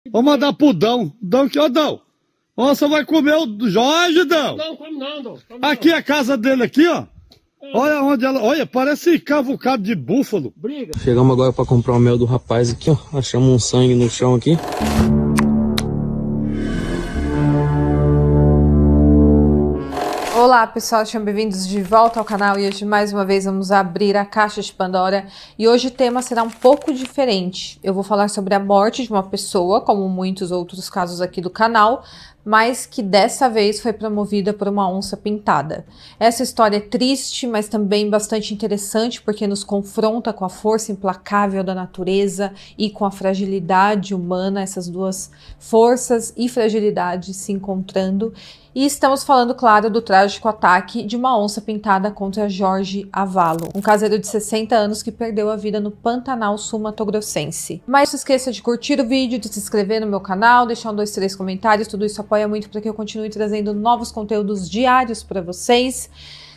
Vou mandar pro Dão. Dão que, ô Dão. Você vai comer o Jorge, Dão. Não, como não, Dão. Aqui é a casa dele aqui, ó. Olha onde ela... Olha, parece cavucado de búfalo. Briga. Chegamos agora pra comprar o mel do rapaz aqui, ó. Achamos um sangue no chão aqui. Olá pessoal, sejam bem-vindos de volta ao canal e hoje mais uma vez vamos abrir a caixa de Pandora e hoje o tema será um pouco diferente. Eu vou falar sobre a morte de uma pessoa, como muitos outros casos aqui do canal, mas que dessa vez foi promovida por uma onça pintada. Essa história é triste, mas também bastante interessante porque nos confronta com a força implacável da natureza e com a fragilidade humana, essas duas forças e fragilidades se encontrando. E estamos falando, claro, do trágico ataque de uma onça pintada contra Jorge Avalo, um caseiro de 60 anos que perdeu a vida no Pantanal sul-mato-grossense. Mas não se esqueça de curtir o vídeo, de se inscrever no meu canal, deixar 2, 3 comentários, tudo isso apoia muito para que eu continue trazendo novos conteúdos diários para vocês.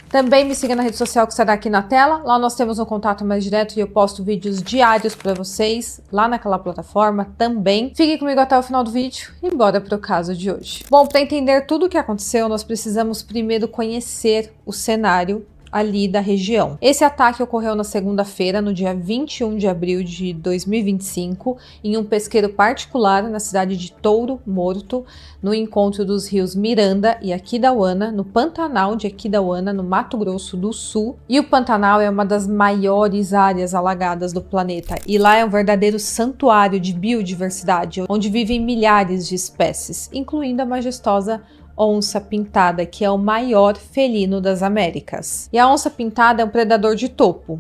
Também me siga na rede social que estará aqui na tela, lá nós temos um contato mais direto e eu posto vídeos diários para vocês, lá naquela plataforma também. Fique comigo até o final do vídeo e bora pro caso de hoje. Bom, para entender tudo o que aconteceu, nós precisamos primeiro conhecer o cenário ali da região. Esse ataque ocorreu na segunda-feira, no dia 21 de abril de 2025, em um pesqueiro particular na cidade de Touro Morto, no encontro dos rios Miranda e Aquidauana, no Pantanal de Aquidauana, no Mato Grosso do Sul. E o Pantanal é uma das maiores áreas alagadas do planeta, e lá é um verdadeiro santuário de biodiversidade, onde vivem milhares de espécies, incluindo a majestosa onça pintada, que é o maior felino das Américas. E a onça pintada é um predador de topo.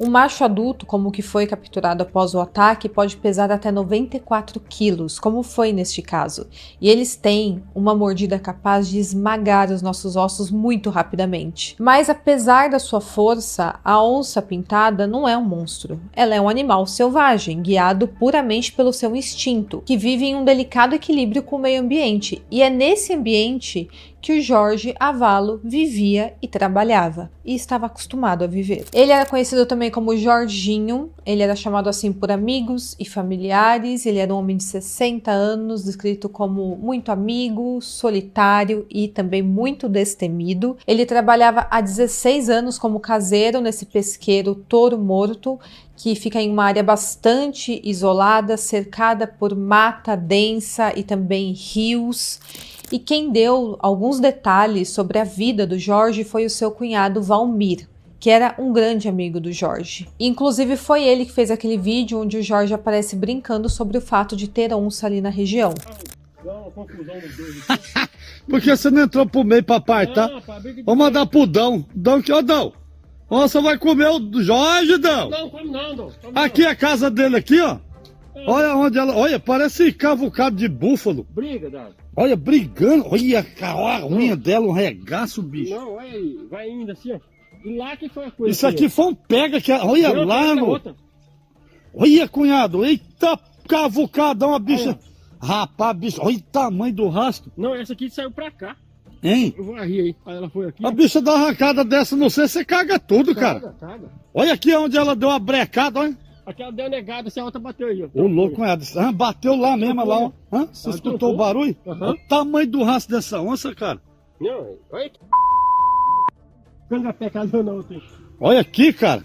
Um macho adulto, como o que foi capturado após o ataque, pode pesar até 94 quilos, como foi neste caso. E eles têm uma mordida capaz de esmagar os nossos ossos muito rapidamente. Mas apesar da sua força, a onça pintada não é um monstro. Ela é um animal selvagem, guiado puramente pelo seu instinto, que vive em um delicado equilíbrio com o meio ambiente. E é nesse ambiente que o Jorge Avalo vivia e trabalhava, e estava acostumado a viver. Ele era conhecido também como Jorginho, ele era chamado assim por amigos e familiares, ele era um homem de 60 anos, descrito como muito amigo, solitário e também muito destemido. Ele trabalhava há 16 anos como caseiro nesse pesqueiro Touro Morto, que fica em uma área bastante isolada, cercada por mata densa e também rios. E quem deu alguns detalhes sobre a vida do Jorge foi o seu cunhado Valmir, que era um grande amigo do Jorge. Inclusive foi ele que fez aquele vídeo onde o Jorge aparece brincando sobre o fato de ter onça ali na região. Por que você não entrou pro meio pra apartar? Vou mandar pro Dão. Dão que, ô Dão. Você vai comer o Jorge, Dão. Não, como não, Dão. Aqui é a casa dele aqui, ó. Olha onde ela... Olha, parece cavucado de búfalo. Briga, Dão. Olha, brigando. Olha, a unha dela, um regaço, bicho. Não, olha aí, vai indo assim, ó. E lá que foi a coisa. Isso aqui foi um pega que... Olha Não, lá, no... outra. Olha, cunhado. Eita, cavucadão, a bicha. Rapaz, bicho. Olha o tamanho do rastro. Não, essa aqui saiu pra cá. Hein? Eu vou rir aí. Aí ela foi aqui. A bicha dá uma arrancada dessa, não sei, você caga tudo, cara. Caga. Olha aqui onde ela deu uma brecada, olha. Aquela deu negada, essa outra bateu aí, ó. Ô, louco, cunhado. Bateu lá mesmo, lá, ó. Você escutou o barulho? Olha o tamanho do rastro dessa onça, cara. Não, olha que... Canga pecado não, tem. Olha aqui, cara.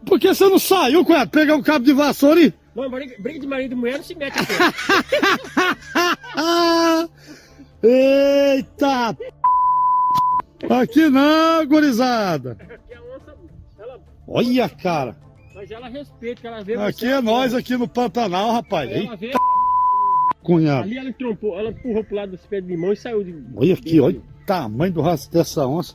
Por que você não saiu, cunhado? Pegar um cabo de vassoura e... Não, briga de marido e mulher não se mete aqui. Eita! Aqui não, gurizada. Aqui a onça, ela... Olha, cara. Mas ela respeita, que ela vê Aqui você, é nós, aqui no Pantanal, rapaz. ela vê... Cunhado. Ali ela entrompou, ela empurrou pro lado desse pé de limão e saiu de... Olha aqui, olha o tamanho do rastro dessa onça.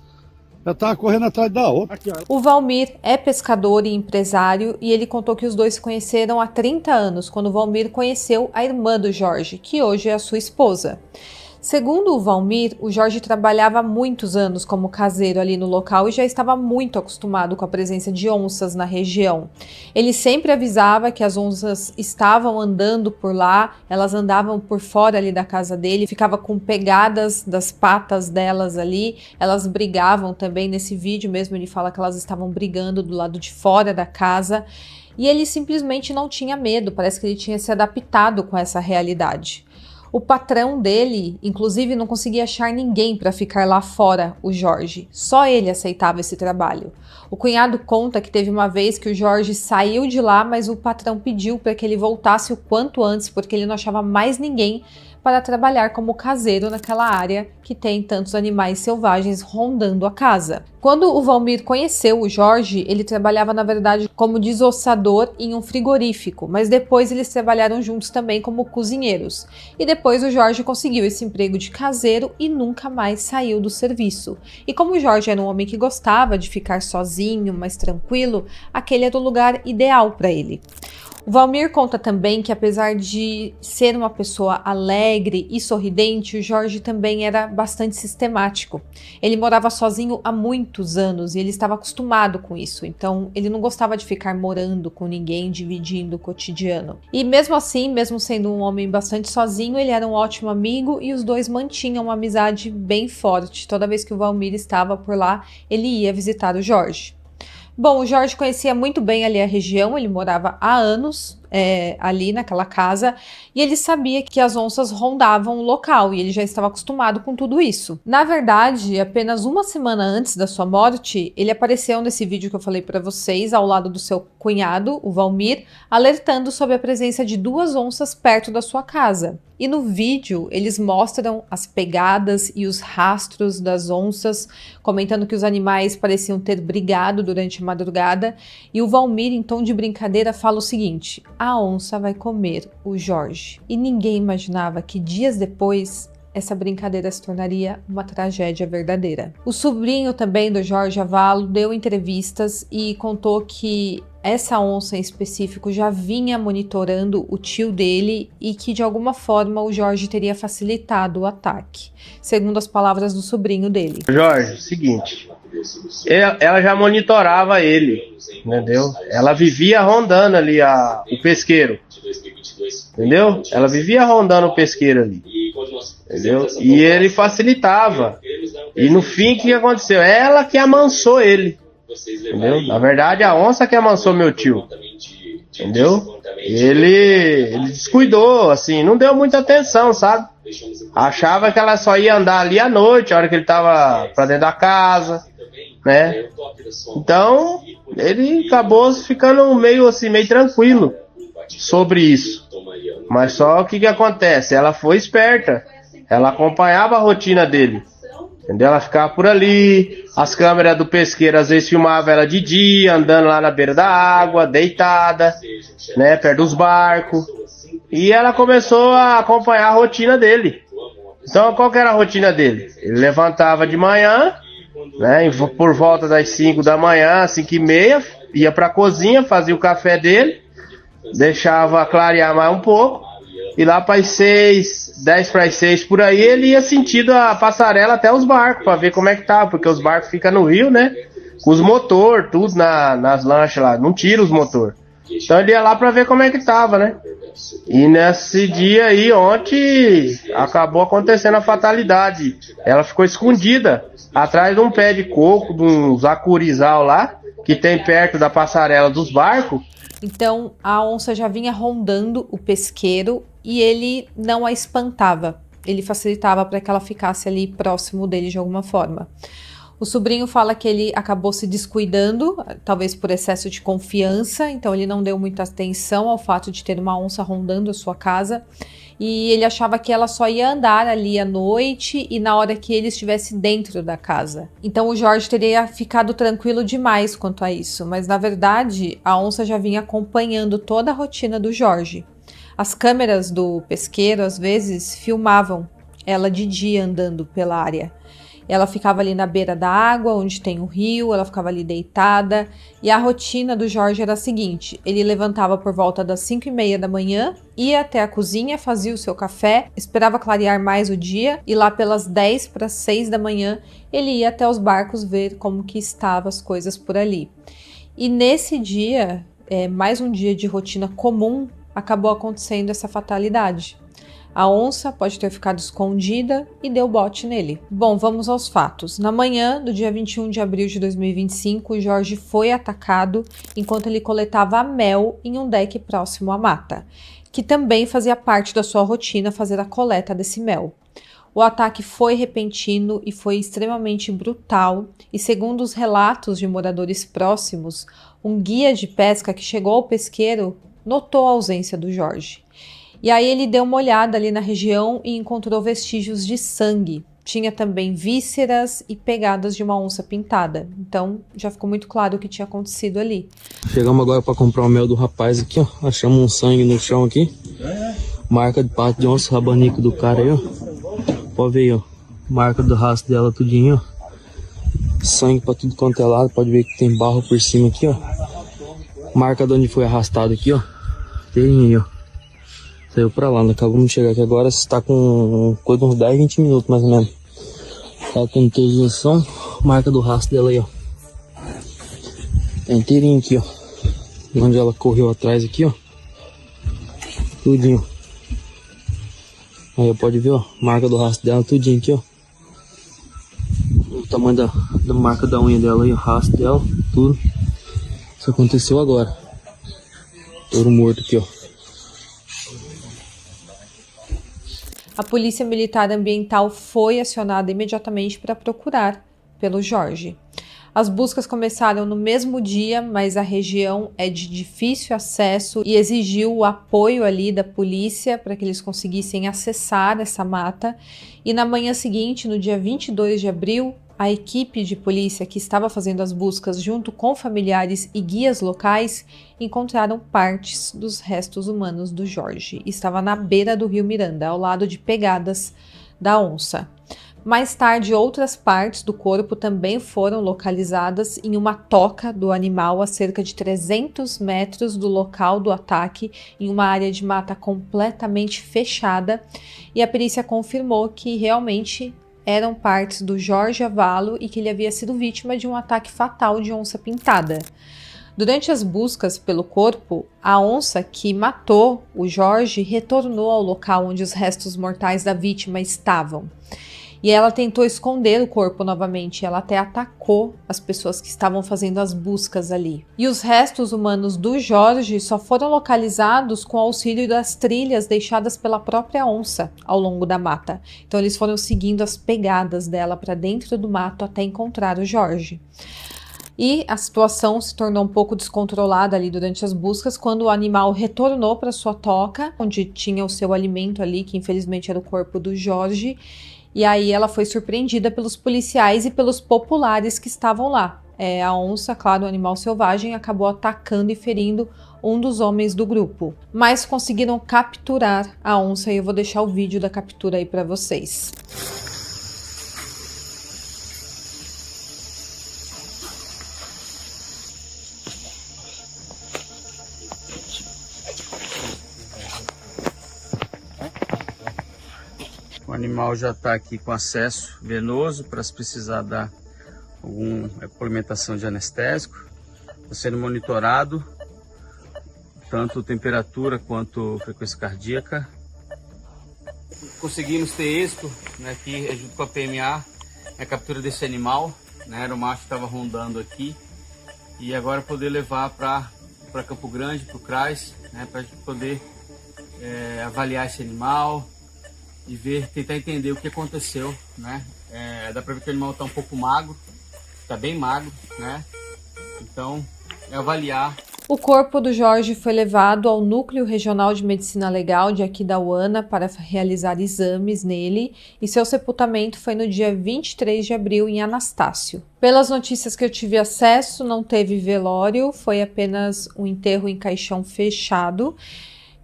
Ela tava correndo atrás da outra. Aqui, ó. O Valmir é pescador e empresário e ele contou que os dois se conheceram há 30 anos, quando o Valmir conheceu a irmã do Jorge, que hoje é a sua esposa. Segundo o Valmir, o Jorge trabalhava há muitos anos como caseiro ali no local e já estava muito acostumado com a presença de onças na região. Ele sempre avisava que as onças estavam andando por lá, elas andavam por fora ali da casa dele, ficava com pegadas das patas delas ali, elas brigavam também. Nesse vídeo mesmo ele fala que elas estavam brigando do lado de fora da casa. E ele simplesmente não tinha medo, parece que ele tinha se adaptado com essa realidade. O patrão dele, inclusive, não conseguia achar ninguém para ficar lá fora, o Jorge. Só ele aceitava esse trabalho. O cunhado conta que teve uma vez que o Jorge saiu de lá, mas o patrão pediu para que ele voltasse o quanto antes, porque ele não achava mais ninguém para trabalhar como caseiro naquela área que tem tantos animais selvagens rondando a casa. Quando o Valmir conheceu o Jorge, ele trabalhava na verdade como desossador em um frigorífico, mas depois eles trabalharam juntos também como cozinheiros. E depois o Jorge conseguiu esse emprego de caseiro e nunca mais saiu do serviço. E como o Jorge era um homem que gostava de ficar sozinho, mais tranquilo, aquele era o lugar ideal para ele. O Valmir conta também que, apesar de ser uma pessoa alegre e sorridente, o Jorge também era bastante sistemático. Ele morava sozinho há muitos anos e ele estava acostumado com isso, então ele não gostava de ficar morando com ninguém, dividindo o cotidiano. E mesmo assim, mesmo sendo um homem bastante sozinho, ele era um ótimo amigo e os dois mantinham uma amizade bem forte. Toda vez que o Valmir estava por lá, ele ia visitar o Jorge. Bom, o Jorge conhecia muito bem ali a região, ele morava há anos ali naquela casa e ele sabia que as onças rondavam o local e ele já estava acostumado com tudo isso. Na verdade, apenas uma semana antes da sua morte, ele apareceu nesse vídeo que eu falei para vocês, ao lado do seu cunhado, o Valmir, alertando sobre a presença de 2 onças perto da sua casa. E no vídeo eles mostram as pegadas e os rastros das onças, comentando que os animais pareciam ter brigado durante a madrugada. E o Valmir, em tom de brincadeira, fala o seguinte: a onça vai comer o Jorge. E ninguém imaginava que dias depois essa brincadeira se tornaria uma tragédia verdadeira. O sobrinho também do Jorge Avalo deu entrevistas e contou que essa onça em específico já vinha monitorando o tio dele e que de alguma forma o Jorge teria facilitado o ataque, segundo as palavras do sobrinho dele. Jorge, seguinte, ela já monitorava ele, entendeu? Ela vivia rondando ali o pesqueiro, entendeu? Ela vivia rondando o pesqueiro ali, entendeu? E ele facilitava. E no fim, o que aconteceu? Ela que amansou ele. Entendeu? Na verdade, a onça que amansou meu tio. Entendeu? Ele descuidou, assim, não deu muita atenção, sabe? Achava que ela só ia andar ali à noite, a hora que ele tava pra dentro da casa, né? Então, ele acabou ficando meio assim, meio tranquilo sobre isso. Mas só o que acontece? Ela foi esperta. Ela acompanhava a rotina dele. Entendeu? Ela ficava por ali, as câmeras do pesqueiro às vezes filmavam ela de dia, andando lá na beira da água, deitada, né, perto dos barcos. E ela começou a acompanhar a rotina dele. Então, qual que era a rotina dele? Ele levantava de manhã, né, por volta das 5 da manhã, 5h30, ia para a cozinha, fazia o café dele, deixava clarear mais um pouco. E lá para as 6, 10 para as 6 por aí, ele ia sentindo a passarela até os barcos, para ver como é que tá, porque os barcos ficam no rio, né? Com os motor, tudo nas lanchas lá, não tira os motor. Então ele ia lá para ver como é que tava, né? E nesse dia aí, ontem, acabou acontecendo a fatalidade. Ela ficou escondida atrás de um pé de coco, de uns acurizal lá, que tem perto da passarela dos barcos. Então a onça já vinha rondando o pesqueiro e ele não a espantava. Ele facilitava para que ela ficasse ali próximo dele de alguma forma. O sobrinho fala que ele acabou se descuidando, talvez por excesso de confiança, então ele não deu muita atenção ao fato de ter uma onça rondando a sua casa. E ele achava que ela só ia andar ali à noite e na hora que ele estivesse dentro da casa. Então o Jorge teria ficado tranquilo demais quanto a isso, mas na verdade a onça já vinha acompanhando toda a rotina do Jorge. As câmeras do pesqueiro às vezes filmavam ela de dia andando pela área. Ela ficava ali na beira da água, onde tem um rio, ela ficava ali deitada. E a rotina do Jorge era a seguinte: ele levantava por volta das 5h30 da manhã, ia até a cozinha, fazia o seu café, esperava clarear mais o dia, e lá pelas 10 para 6 da manhã, ele ia até os barcos ver como que estavam as coisas por ali. E nesse dia, mais um dia de rotina comum, acabou acontecendo essa fatalidade. A onça pode ter ficado escondida e deu bote nele. Bom, vamos aos fatos. Na manhã do dia 21 de abril de 2025, o Jorge foi atacado enquanto ele coletava mel em um deck próximo à mata, que também fazia parte da sua rotina fazer a coleta desse mel. O ataque foi repentino e foi extremamente brutal, e segundo os relatos de moradores próximos, um guia de pesca que chegou ao pesqueiro notou a ausência do Jorge. E aí ele deu uma olhada ali na região e encontrou vestígios de sangue. Tinha também vísceras e pegadas de uma onça pintada. Então já ficou muito claro o que tinha acontecido ali. Chegamos agora para comprar o mel do rapaz aqui, ó. Achamos um sangue no chão aqui. Marca de pato de onça, rabanico do cara aí, ó. Pode ver aí, ó. Marca do rastro dela tudinho, ó. Sangue pra tudo quanto é lado. Pode ver que tem barro por cima aqui, ó. Marca de onde foi arrastado aqui, ó. Tem aí, ó. Saiu pra lá, acabamos de chegar aqui agora. Está com coisa de uns 10, 20 minutos mais ou menos. Tá com injeção. Marca do rastro dela aí, ó. Tá inteirinho aqui, ó. Onde ela correu atrás aqui, ó. Tudinho. Aí pode ver, ó. Marca do rastro dela, tudinho aqui, ó. O tamanho da marca da unha dela aí, o rastro dela, tudo. Isso aconteceu agora. Touro morto aqui, ó. A Polícia Militar Ambiental foi acionada imediatamente para procurar pelo Jorge. As buscas começaram no mesmo dia, mas a região é de difícil acesso e exigiu o apoio ali da polícia para que eles conseguissem acessar essa mata. E na manhã seguinte, no dia 22 de abril, a equipe de polícia que estava fazendo as buscas junto com familiares e guias locais encontraram partes dos restos humanos do Jorge. Estava na beira do rio Miranda, ao lado de pegadas da onça. Mais tarde, outras partes do corpo também foram localizadas em uma toca do animal a cerca de 300 metros do local do ataque, em uma área de mata completamente fechada, e a perícia confirmou que realmente eram partes do Jorge Avalo e que ele havia sido vítima de um ataque fatal de onça pintada. Durante as buscas pelo corpo, a onça que matou o Jorge retornou ao local onde os restos mortais da vítima estavam. E ela tentou esconder o corpo novamente, ela até atacou as pessoas que estavam fazendo as buscas ali. E os restos humanos do Jorge só foram localizados com o auxílio das trilhas deixadas pela própria onça ao longo da mata. Então eles foram seguindo as pegadas dela para dentro do mato até encontrar o Jorge. E a situação se tornou um pouco descontrolada ali durante as buscas, quando o animal retornou para sua toca, onde tinha o seu alimento ali, que infelizmente era o corpo do Jorge. E aí ela foi surpreendida pelos policiais e pelos populares que estavam lá. A onça, claro, o animal selvagem, acabou atacando e ferindo um dos homens do grupo. Mas conseguiram capturar a onça e eu vou deixar o vídeo da captura aí para vocês. O animal já está aqui com acesso venoso para se precisar dar alguma implementação de anestésico. Está sendo monitorado, tanto temperatura quanto frequência cardíaca. Conseguimos ter êxito, né, aqui junto com a PMA, na captura desse animal. Né, era o macho que estava rondando aqui. E agora poder levar para Campo Grande, para o CRAS, né, para a gente poder avaliar esse animal e tentar entender o que aconteceu, né? Dá para ver que o animal está um pouco magro, está bem magro, né? Então, avaliar. O corpo do Jorge foi levado ao Núcleo Regional de Medicina Legal de Aquidauana para realizar exames nele, e seu sepultamento foi no dia 23 de abril em Anastácio. Pelas notícias que eu tive acesso, não teve velório, foi apenas um enterro em caixão fechado.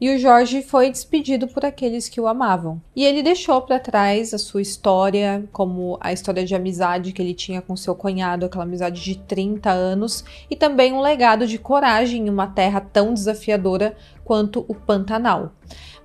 E o Jorge foi despedido por aqueles que o amavam. E ele deixou para trás a sua história, como a história de amizade que ele tinha com seu cunhado, aquela amizade de 30 anos, e também um legado de coragem em uma terra tão desafiadora quanto o Pantanal.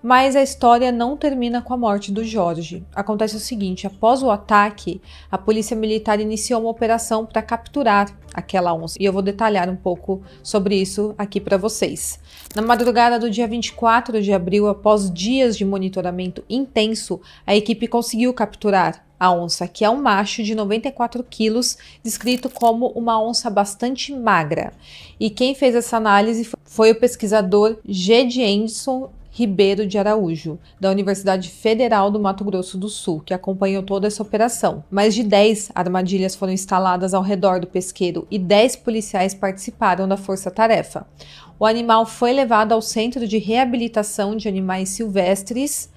Mas a história não termina com a morte do Jorge. Acontece o seguinte: após o ataque, a polícia militar iniciou uma operação para capturar aquela onça. E eu vou detalhar um pouco sobre isso aqui para vocês. Na madrugada do dia 24 de abril, após dias de monitoramento intenso, a equipe conseguiu capturar a onça, que é um macho de 94 quilos, descrito como uma onça bastante magra. E quem fez essa análise foi o pesquisador Gediendson Ribeiro de Araújo, da Universidade Federal do Mato Grosso do Sul, que acompanhou toda essa operação. Mais de 10 armadilhas foram instaladas ao redor do pesqueiro e 10 policiais participaram da força-tarefa. O animal foi levado ao Centro de Reabilitação de Animais Silvestres,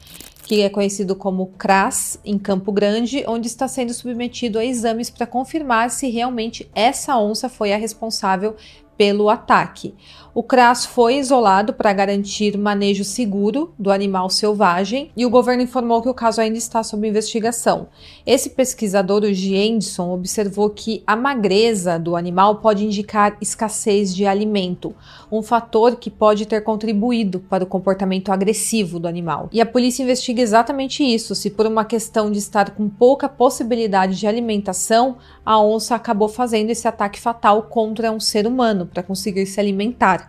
que é conhecido como CRAS, em Campo Grande, onde está sendo submetido a exames para confirmar se realmente essa onça foi a responsável pelo ataque. O CRAS foi isolado para garantir manejo seguro do animal selvagem e o governo informou que o caso ainda está sob investigação. Esse pesquisador, o Giendson, observou que a magreza do animal pode indicar escassez de alimento, um fator que pode ter contribuído para o comportamento agressivo do animal. E a polícia investiga exatamente isso, se por uma questão de estar com pouca possibilidade de alimentação, a onça acabou fazendo esse ataque fatal contra um ser humano para conseguir se alimentar.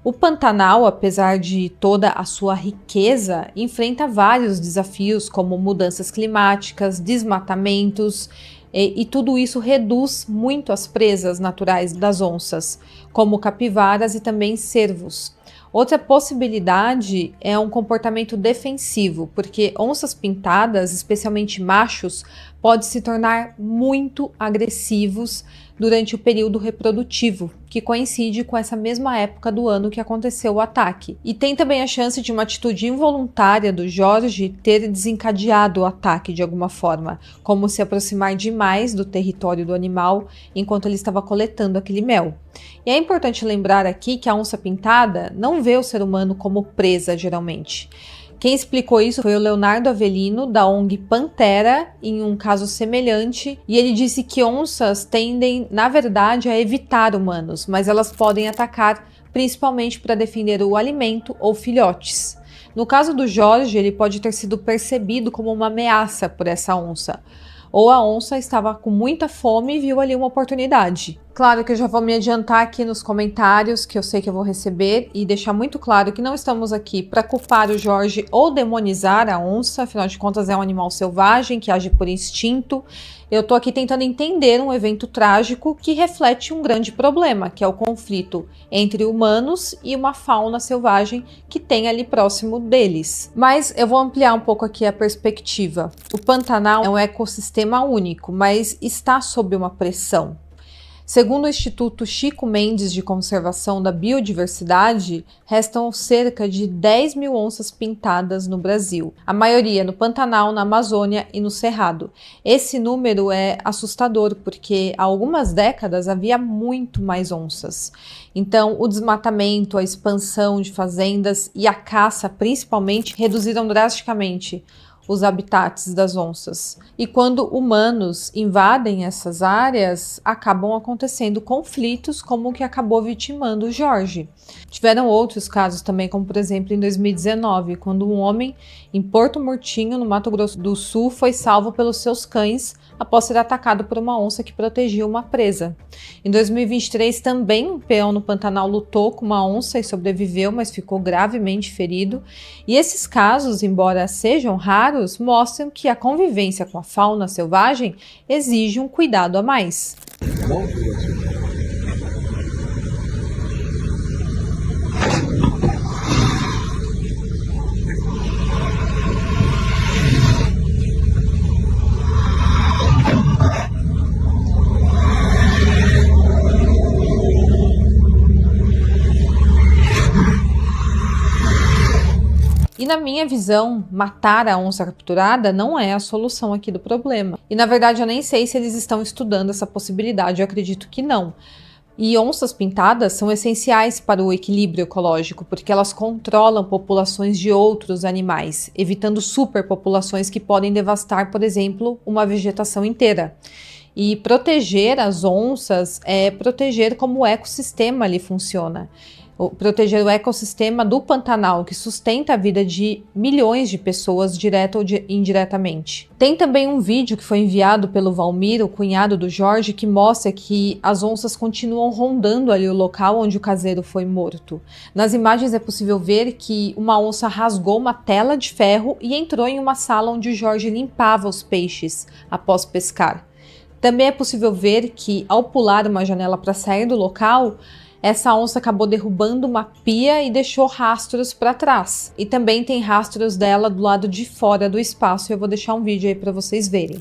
O Pantanal, apesar de toda a sua riqueza, enfrenta vários desafios como mudanças climáticas, desmatamentos, e tudo isso reduz muito as presas naturais das onças, como capivaras e também cervos. Outra possibilidade é um comportamento defensivo, porque onças pintadas, especialmente machos, podem se tornar muito agressivos durante o período reprodutivo, que coincide com essa mesma época do ano que aconteceu o ataque. E tem também a chance de uma atitude involuntária do Jorge ter desencadeado o ataque de alguma forma, como se aproximar demais do território do animal enquanto ele estava coletando aquele mel. E é importante lembrar aqui que a onça pintada não vê o ser humano como presa geralmente. Quem explicou isso foi o Leonardo Avelino, da ONG Pantera, em um caso semelhante, e ele disse que onças tendem, na verdade, a evitar humanos, mas elas podem atacar principalmente para defender o alimento ou filhotes. No caso do Jorge, ele pode ter sido percebido como uma ameaça por essa onça, ou a onça estava com muita fome e viu ali uma oportunidade. Claro que eu já vou me adiantar aqui nos comentários, que eu sei que eu vou receber, e deixar muito claro que não estamos aqui para culpar o Jorge ou demonizar a onça, afinal de contas é um animal selvagem que age por instinto. Eu tô aqui tentando entender um evento trágico que reflete um grande problema, que é o conflito entre humanos e uma fauna selvagem que tem ali próximo deles. Mas eu vou ampliar um pouco aqui a perspectiva. O Pantanal é um ecossistema único, mas está sob uma pressão. Segundo o Instituto Chico Mendes de Conservação da Biodiversidade, restam cerca de 10 mil onças pintadas no Brasil, a maioria no Pantanal, na Amazônia e no Cerrado. Esse número é assustador porque há algumas décadas havia muito mais onças. Então, o desmatamento, a expansão de fazendas e a caça, principalmente, reduziram drasticamente os habitats das onças. E quando humanos invadem essas áreas, acabam acontecendo conflitos como o que acabou vitimando o Jorge. Tiveram outros casos também, como por exemplo em 2019, quando um homem em Porto Murtinho, no Mato Grosso do Sul, foi salvo pelos seus cães após ser atacado por uma onça que protegia uma presa. Em 2023, também um peão no Pantanal lutou com uma onça e sobreviveu, mas ficou gravemente ferido. E esses casos, embora sejam raros, mostram que a convivência com a fauna selvagem exige um cuidado a mais. E na minha visão, matar a onça capturada não é a solução aqui do problema. E na verdade eu nem sei se eles estão estudando essa possibilidade, eu acredito que não. E onças pintadas são essenciais para o equilíbrio ecológico, porque elas controlam populações de outros animais, evitando superpopulações que podem devastar, por exemplo, uma vegetação inteira. E proteger as onças é proteger como o ecossistema ali funciona. proteger o ecossistema do Pantanal, que sustenta a vida de milhões de pessoas, direta ou indiretamente. Tem também um vídeo que foi enviado pelo Valmir, o cunhado do Jorge, que mostra que as onças continuam rondando ali o local onde o caseiro foi morto. Nas imagens é possível ver que uma onça rasgou uma tela de ferro e entrou em uma sala onde o Jorge limpava os peixes após pescar. Também é possível ver que, ao pular uma janela para sair do local, essa onça acabou derrubando uma pia e deixou rastros para trás. E também tem rastros dela do lado de fora do espaço. Eu vou deixar um vídeo aí para vocês verem.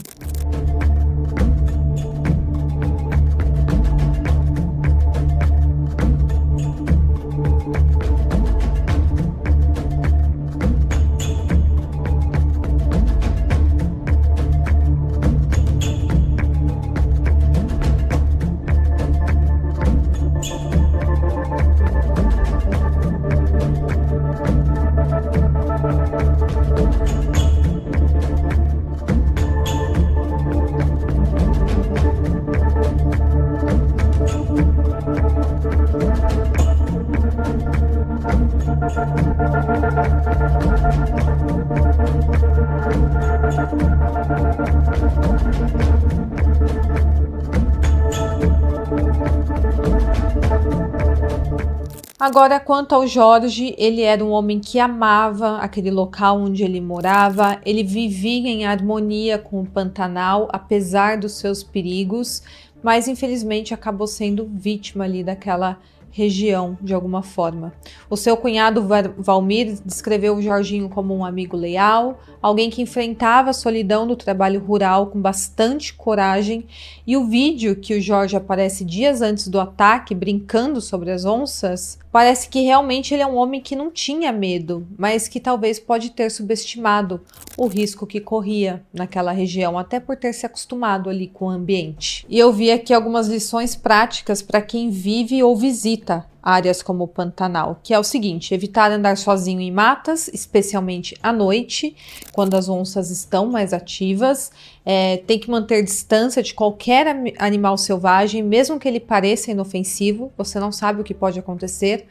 Agora, quanto ao Jorge, ele era um homem que amava aquele local onde ele morava, ele vivia em harmonia com o Pantanal, apesar dos seus perigos, mas infelizmente acabou sendo vítima ali daquela região de alguma forma. O seu cunhado Valmir descreveu o Jorginho como um amigo leal, alguém que enfrentava a solidão do trabalho rural com bastante coragem, e o vídeo que o Jorge aparece dias antes do ataque brincando sobre as onças, parece que realmente ele é um homem que não tinha medo, mas que talvez pode ter subestimado o risco que corria naquela região, até por ter se acostumado ali com o ambiente. E eu vi aqui algumas lições práticas para quem vive ou visita áreas como o Pantanal, que é o seguinte: evitar andar sozinho em matas, especialmente à noite, quando as onças estão mais ativas. Tem que manter distância de qualquer animal selvagem, mesmo que ele pareça inofensivo, você não sabe o que pode acontecer.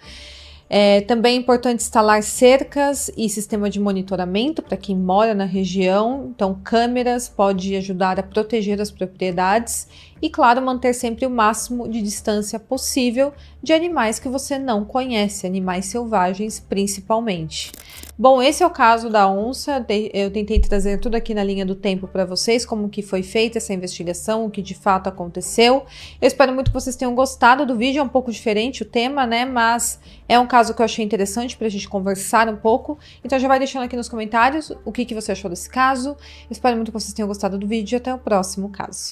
Também é importante instalar cercas e sistema de monitoramento para quem mora na região, então câmeras pode ajudar a proteger as propriedades e, claro, manter sempre o máximo de distância possível de animais que você não conhece, animais selvagens principalmente. Bom, esse é o caso da onça. Eu tentei trazer tudo aqui na linha do tempo para vocês, como que foi feita essa investigação, o que de fato aconteceu. Eu espero muito que vocês tenham gostado do vídeo, é um pouco diferente o tema, né? Mas é um caso que eu achei interessante para a gente conversar um pouco. Então já vai deixando aqui nos comentários o que você achou desse caso. Eu espero muito que vocês tenham gostado do vídeo e até o próximo caso.